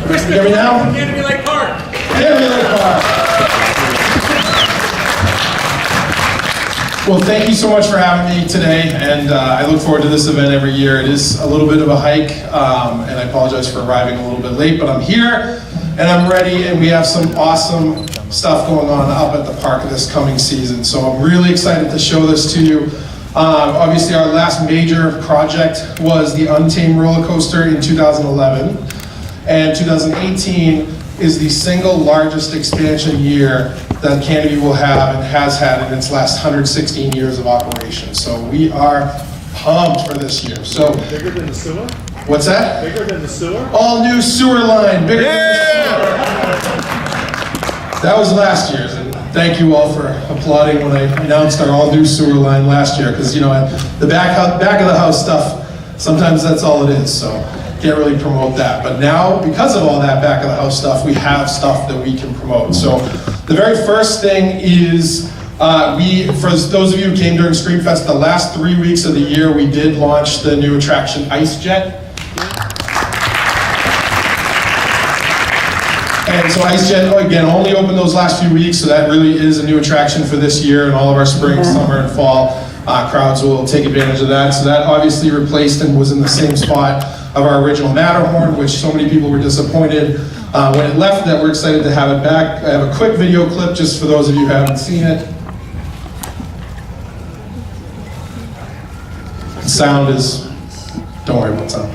Christmas Hear me now? Canobie Lake Park. Canobie Lake Park. Well, thank you so much for having me today, and I look forward to this event every year. It is a little bit of a hike, and I apologize for arriving a little bit late, but I'm here, and I'm ready, and we have some awesome stuff going on up at the park this coming season. So I'm really excited to show this to you. Obviously, our last major project was the Untamed roller coaster in 2011, and 2018 is the single largest expansion year that Canobie will have and has had in its last 116 years of operation. So we are pumped for this year. So Bigger than the sewer? What's that? Bigger than the sewer? All new sewer line, bigger than the sewer. That was last year's, and thank you all for applauding when I announced our all new sewer line last year, because you know, the back of the house stuff, sometimes that's all it is, so can't really promote that. But now, because of all that back of the house stuff, we have stuff that we can promote. So the very first thing is, for those of you who came during Screamfest, the last 3 weeks of the year, we did launch the new attraction Ice Jet. And so Ice Jet, again, only opened those last few weeks, so that really is a new attraction for this year, and all of our spring, summer, and fall crowds will take advantage of that. So that obviously replaced and was in the same spot of our original Matterhorn, which so many people were disappointed when it left, that we're excited to have it back. I have a quick video clip just for those of you who haven't seen it. Sound is, don't worry about sound.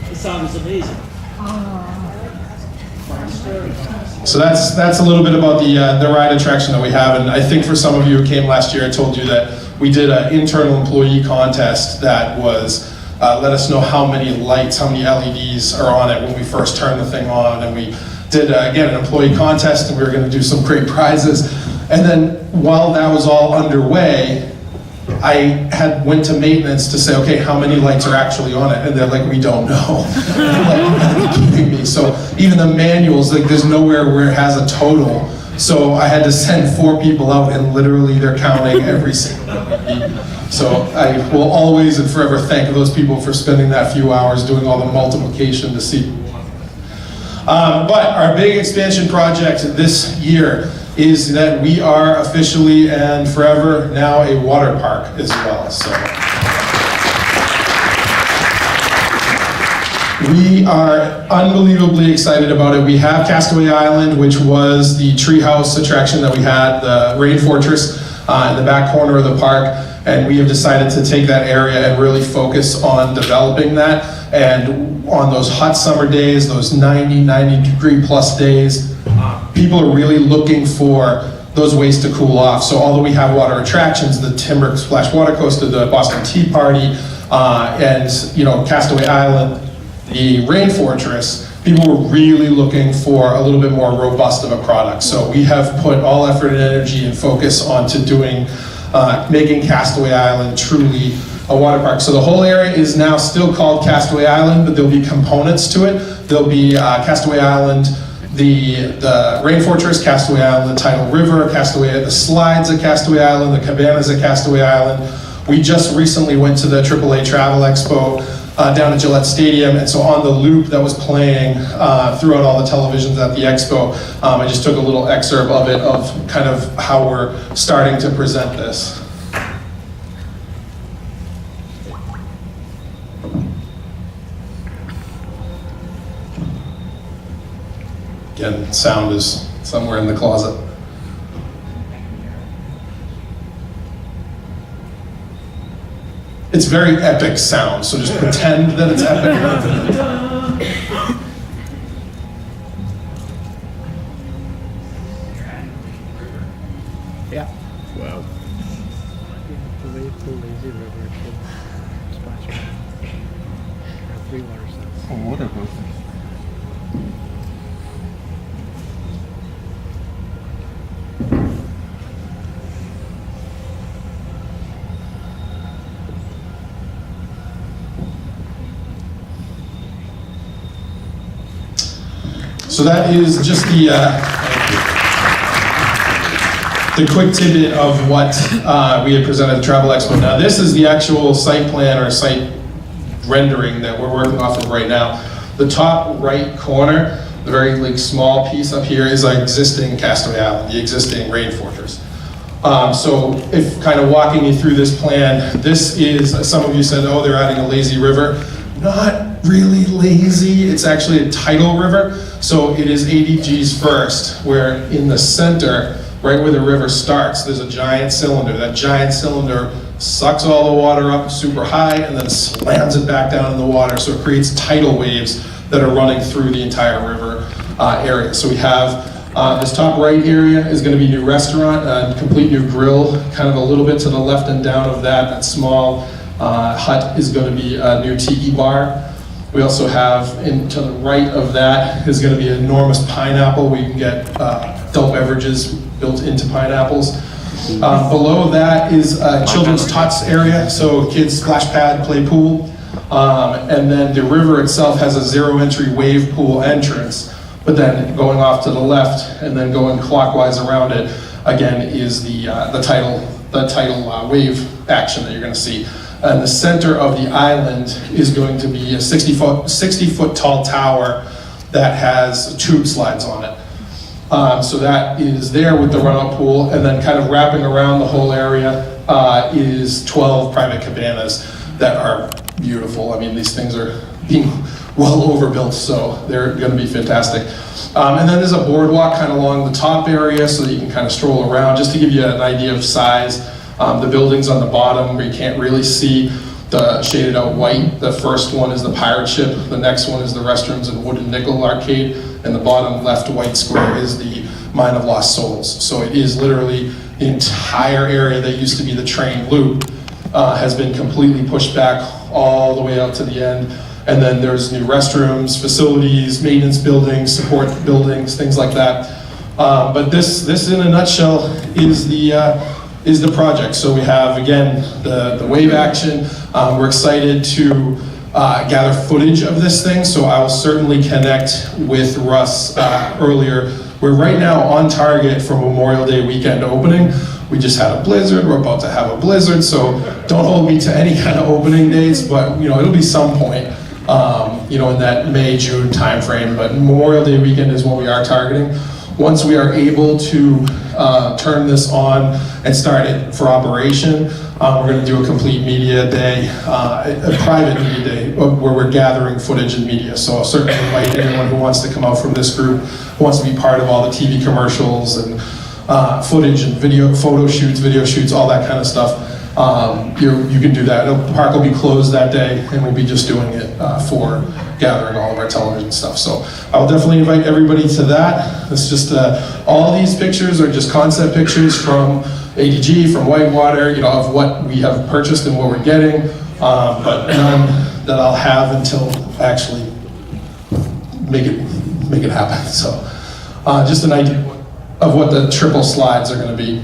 The sound is amazing. So that's a little bit about the ride attraction that we have, and I think for some of you who came last year, I told you that we did an internal employee contest that was, let us know how many lights, how many LEDs are on it when we first turned the thing on, and we did, again, an employee contest, and we were going to do some great prizes. And then while that was all underway, I went to maintenance to say, okay, how many lights are actually on it? And they're like, we don't know. I'm like, you're kidding me. So even the manuals, like there's nowhere where it has a total. So I had to send 4 people out, and literally they're counting every single LED. So I will always and forever thank those people for spending that few hours doing all the multiplication to see. But our big expansion project this year is that we are officially and forever now a water park as well. So we are unbelievably excited about it. We have Castaway Island, which was the treehouse attraction that we had, the Rain Fortress in the back corner of the park, and we have decided to take that area and really focus on developing that. And on those hot summer days, those 90 degree plus days, people are really looking for those ways to cool off. So although we have water attractions, the Timber Splash Water Coaster, the Boston Tea Party, and you know, Castaway Island, the Rain Fortress, people were really looking for a little bit more robust of a product. So we have put all effort and energy and focus onto doing, making Castaway Island truly a water park. So the whole area is now still called Castaway Island, but there'll be components to it. There'll be Castaway Island, the Rain Fortress, Castaway Island, the Tidal River, Castaway, the slides at Castaway Island, the cabanas at Castaway Island. We just recently went to the AAA Travel Expo down at Gillette Stadium, and so on the loop that was playing throughout all the televisions at the expo, I just took a little excerpt of it, of kind of how we're starting to present this. Again, sound is somewhere in the closet. It's very epic sound, so just pretend that it's epic. Yeah. Wow. The lazy river should splash around. 3 water sets. Oh, Waterpark. So that is just the quick tidbit of what we had presented at the Travel Expo. Now this is the actual site plan or site rendering that we're working off of right now. The top right corner, the very like small piece up here is our existing Castaway Island, the existing rain fortress. So if kind of walking you through this plan, this is, some of you said, oh, they're adding a lazy river. Not really lazy, it's actually a tidal river. So it is 80 Gs first, where in the center, right where the river starts, there's a giant cylinder. That giant cylinder sucks all the water up super high and then slams it back down in the water. So it creates tidal waves that are running through the entire river area. So we have this top right area is going to be a new restaurant, a complete new grill, kind of a little bit to the left and down of that. That small hut is going to be a new tiki bar. We also have, to the right of that, is going to be an enormous pineapple. We can get adult beverages built into pineapples. Below that is a children's tots area, so kids splash pad, play pool. And then the river itself has a zero entry wave pool entrance. But then going off to the left and then going clockwise around it, again, is the tidal wave action that you're going to see. And the center of the island is going to be a 60-foot tall tower that has tube slides on it. So that is there with the runout pool, and then kind of wrapping around the whole area is 12 private cabanas that are beautiful. I mean, these things are being well overbuilt, so they're going to be fantastic. And then there's a boardwalk kind of along the top area so that you can kind of stroll around, just to give you an idea of size. The buildings on the bottom where you can't really see the shaded out white. The first one is the pirate ship, the next one is the restrooms and wooden nickel arcade, and the bottom left white square is the Mine of Lost Souls. So it is literally the entire area that used to be the train loop has been completely pushed back all the way out to the end. And then there's new restrooms, facilities, maintenance buildings, support buildings, things like that. But this in a nutshell is the project. So we have, again, the wave action. We're excited to gather footage of this thing, so I will certainly connect with Russ earlier. We're right now on target for Memorial Day weekend opening. We just had a blizzard, we're about to have a blizzard, so don't hold me to any kind of opening dates, but it'll be some point, in that May, June timeframe, but Memorial Day weekend is what we are targeting. Once we are able to turn this on and start it for operation, we're going to do a complete media day, a private media day, where we're gathering footage and media. So I'll certainly invite anyone who wants to come out from this group, who wants to be part of all the TV commercials and footage and photo shoots, video shoots, all that kind of stuff. You can do that. The park will be closed that day, and we'll be just doing it for gathering all of our television stuff. So I'll definitely invite everybody to that. It's just all these pictures are just concept pictures from ADG, from Whitewater, of what we have purchased and what we're getting, but none that I'll have until actually make it happen. So just an idea of what the triple slides are going to be.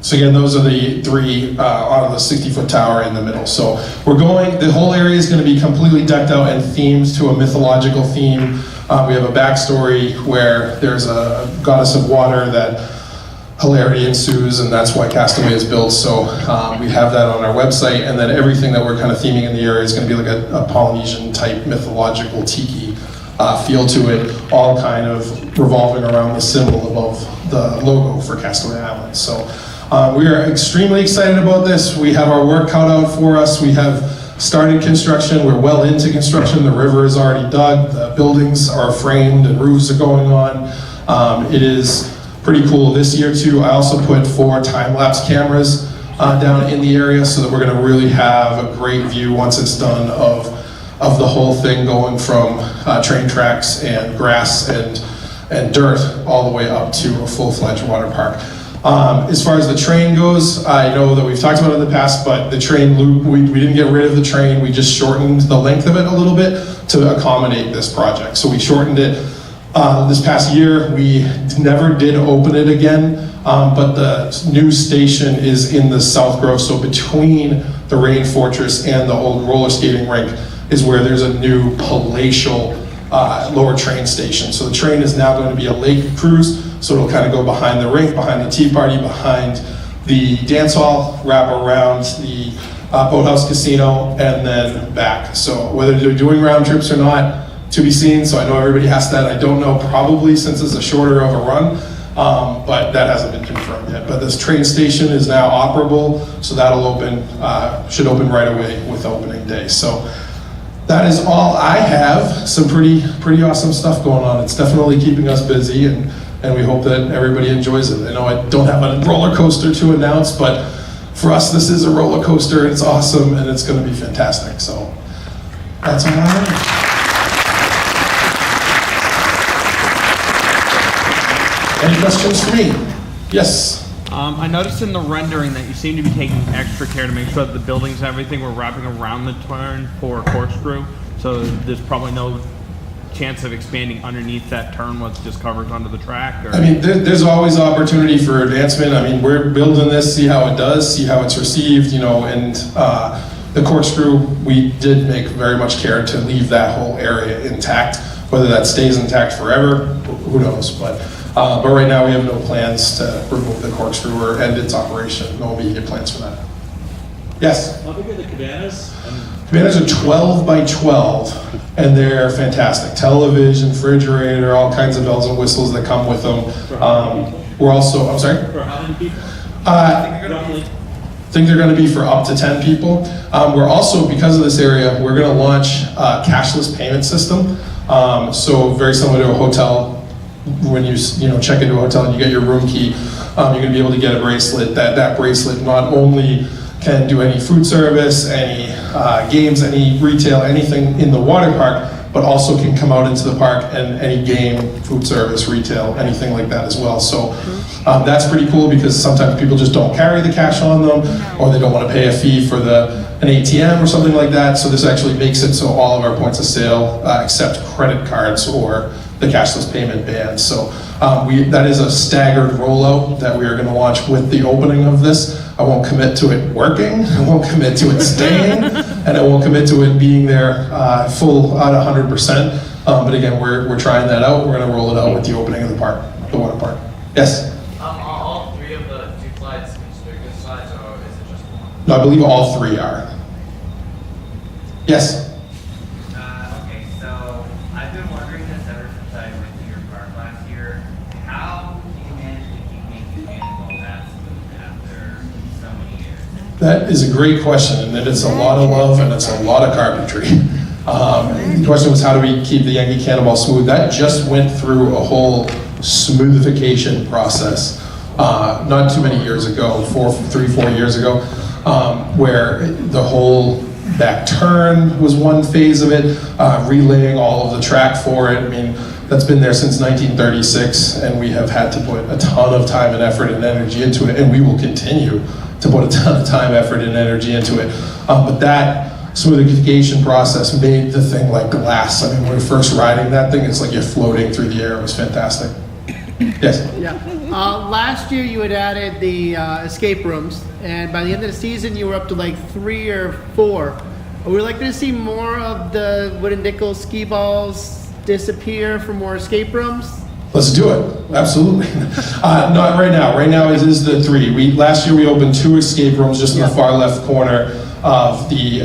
So again, those are the three out of the 60-foot tower in the middle. So the whole area is going to be completely decked out and themed to a mythological theme. We have a backstory where there's a goddess of water that hilarity ensues, and that's why Castaway is built. So we have that on our website, and then everything that we're kind of theming in the area is going to be like a Polynesian type mythological tiki feel to it, all kind of revolving around the symbol above the logo for Castaway Island. So we are extremely excited about this. We have our work cut out for us. We have started construction. We're well into construction. The river is already dug. The buildings are framed and roofs are going on. It is pretty cool this year too. I also put 4 time-lapse cameras down in the area so that we're going to really have a great view once it's done of the whole thing, going from train tracks and grass and dirt all the way up to a full-fledged water park. As far as the train goes, I know that we've talked about it in the past, but the train loop, we didn't get rid of the train, we just shortened the length of it a little bit to accommodate this project. So we shortened it this past year. We never did open it again, but the new station is in the South Grove, so between the Rain Fortress and the old roller skating rink is where there's a new palatial lower train station. So the train is now going to be a lake cruise, so it'll kind of go behind the rink, behind the tea party, behind the dance hall, wrap around the boathouse casino, and then back. So whether they're doing round trips or not, to be seen. So I know everybody asked that. I don't know, probably since it's a shorter of a run, but that hasn't been confirmed yet. But this train station is now operable, so that'll open, should open right away with opening day. So that is all I have. Some pretty awesome stuff going on. It's definitely keeping us busy, and we hope that everybody enjoys it. I know I don't have a roller coaster to announce, but for us, this is a roller coaster. It's awesome, and it's going to be fantastic. So that's all I have. Any questions for me? Yes. I noticed in the rendering that you seem to be taking extra care to make sure that the buildings and everything were wrapping around the turn for a corkscrew. So there's probably no chance of expanding underneath that turn once it just covers under the track? Or? I mean, there's always opportunity for advancement. I mean, we're building this, see how it does, see how it's received, you know, and the corkscrew, we did make very much care to leave that whole area intact. Whether that stays intact forever, who knows, but right now we have no plans to remove the corkscrew or end its operation. No immediate plans for that. Yes? How big are the cabanas? Cabanas are 12 by 12, and they're fantastic. Television, refrigerator, all kinds of bells and whistles that come with them. We're also, I'm sorry? For how many people? I think they're going to be for up to 10 people. We're also, because of this area, we're going to launch a cashless payment system. So very similar to a hotel. When you check into a hotel and you get your room key, you're going to be able to get a bracelet. That bracelet not only can do any food service, any games, any retail, anything in the water park, but also can come out into the park and any game, food service, retail, anything like that as well. So that's pretty cool because sometimes people just don't carry the cash on them, or they don't want to pay a fee for an ATM or something like that. So this actually makes it so all of our points of sale accept credit cards or the cashless payment ban. So that is a staggered rollout that we are going to launch with the opening of this. I won't commit to it working, I won't commit to it staying, and I won't commit to it being there full at 100%. But again, we're trying that out. We're going to roll it out with the opening of the park, the water park. Yes? Are all three of the two slides considered good slides, or is it just one? No, I believe all three are. Yes? Okay, so I've been wondering this ever since I went to your park last year. How do you manage to keep making Canobie that smooth after so many years? That is a great question, and it is a lot of love and it's a lot of carpentry. The question was, how do we keep the Yankee Cannonball smooth? That just went through a whole smoothification process not too many years ago, 4 years ago, where the whole back turn was one phase of it, relaying all of the track for it. I mean, that's been there since 1936, and we have had to put a ton of time and effort and energy into it, and we will continue to put a ton of time, effort, and energy into it. But that smoothification process made the thing like glass. I mean, when we were first riding that thing, it's like you're floating through the air. It was fantastic. Yes? Yeah. Last year you had added the escape rooms, and by the end of the season you were up to like 3 or 4. Are we likely to see more of the wooden nickel ski balls disappear for more escape rooms? Let's do it. Absolutely. Not right now. Right now it is the 3. Last year we opened 2 escape rooms just in the far left corner of the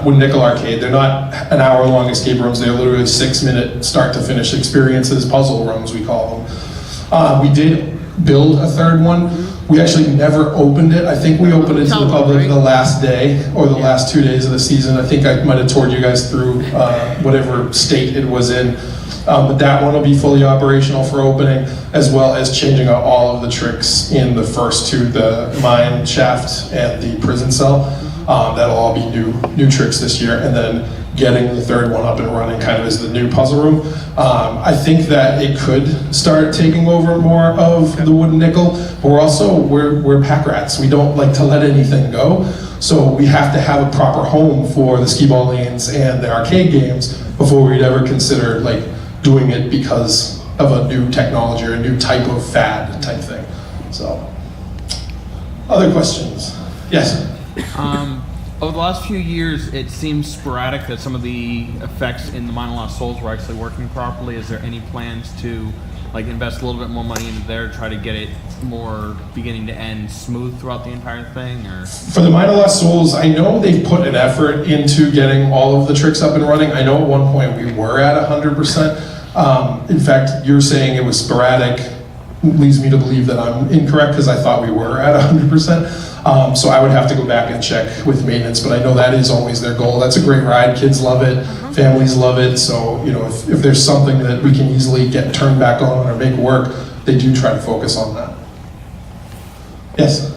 Wooden Nickel Arcade. They're not an hour-long escape rooms. They're literally 6-minute start-to-finish experiences, puzzle rooms we call them. We did build a 3rd one. We actually never opened it. I think we opened it to the public the last day or the last 2 days of the season. I think I might have toured you guys through whatever state it was in. But that one will be fully operational for opening, as well as changing out all of the tricks in the first 2, the mine shaft and the prison cell. That'll all be new tricks this year, and then getting the third one up and running kind of as the new puzzle room. I think that it could start taking over more of the wooden nickel, but we're pack rats. We don't like to let anything go. So we have to have a proper home for the skee ball lanes and the arcade games before we'd ever consider like doing it because of a new technology or a new type of fad type thing. So, other questions? Yes? Over the last few years, it seems sporadic that some of the effects in the Mine Lost Souls were actually working properly. Is there any plans to like invest a little bit more money into there to try to get it more beginning to end smooth throughout the entire thing? Or For the Mine Lost Souls, I know they've put an effort into getting all of the tricks up and running. I know at one point we were at 100%. In fact, you're saying it was sporadic leads me to believe that I'm incorrect because I thought we were at 100%. So I would have to go back and check with maintenance, but I know that is always their goal. That's a great ride. Kids love it. Families love it. So, you know, if there's something that we can easily get turned back on or make work, they do try to focus on that. Yes?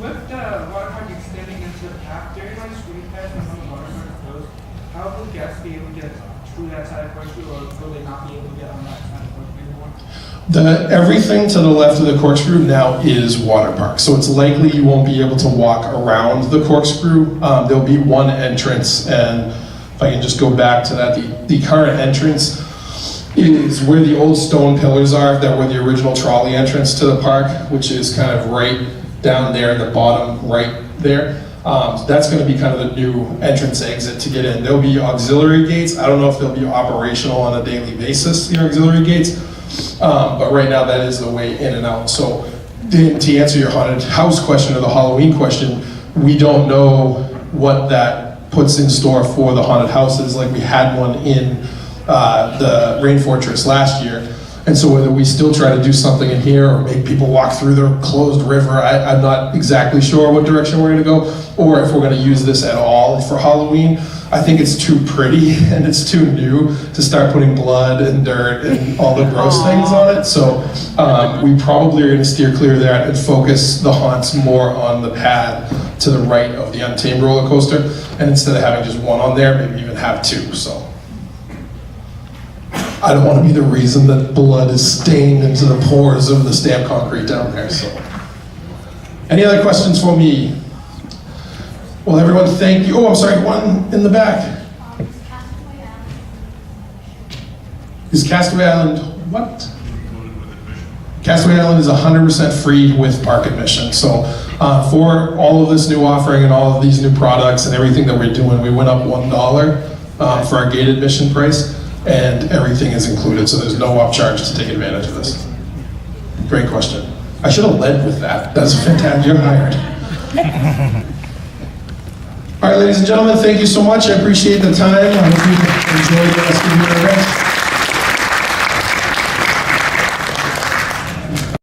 With the Waterpark extending into the path, during my screen test and when the Waterpark closed, how will guests be able to get to that side of corkscrew, or will they not be able to get on that side of corkscrew anymore? Everything to the left of the corkscrew now is Waterpark, so it's likely you won't be able to walk around the corkscrew. There'll be one entrance, and if I can just go back to that, the current entrance is where the old stone pillars are that were the original trolley entrance to the park, which is kind of right down there at the bottom right there. That's going to be kind of the new entrance exit to get in. There'll be auxiliary gates. I don't know if they'll be operational on a daily basis, the auxiliary gates, but right now that is the way in and out. So to answer your haunted house question or the Halloween question, we don't know what that puts in store for the haunted houses. Like we had one in the Rain Fortress last year. And so whether we still try to do something in here or make people walk through the closed river, I'm not exactly sure what direction we're gonna go, or if we're gonna use this at all for Halloween. I think it's too pretty and it's too new to start putting blood and dirt and all the gross things on it. So we probably are gonna steer clear of that and focus the haunts more on the pad to the right of the Untamed roller coaster. And instead of having just one on there, maybe even have two, so. I don't want to be the reason that blood is stained into the pores of the stamped concrete down there, so. Any other questions for me? Well, everyone, thank you. Oh, I'm sorry, one in the back. Is Castaway Island, what? Castaway Island is 100% free with park admission. So for all of this new offering and all of these new products and everything that we're doing, we went up $1 for our gate admission price. And everything is included, so there's no upcharge to take advantage of this. Great question. I should have led with that. That's fantastic. You're hired. All right, ladies and gentlemen, thank you so much. I appreciate the time. I hope you enjoyed the rest of your event.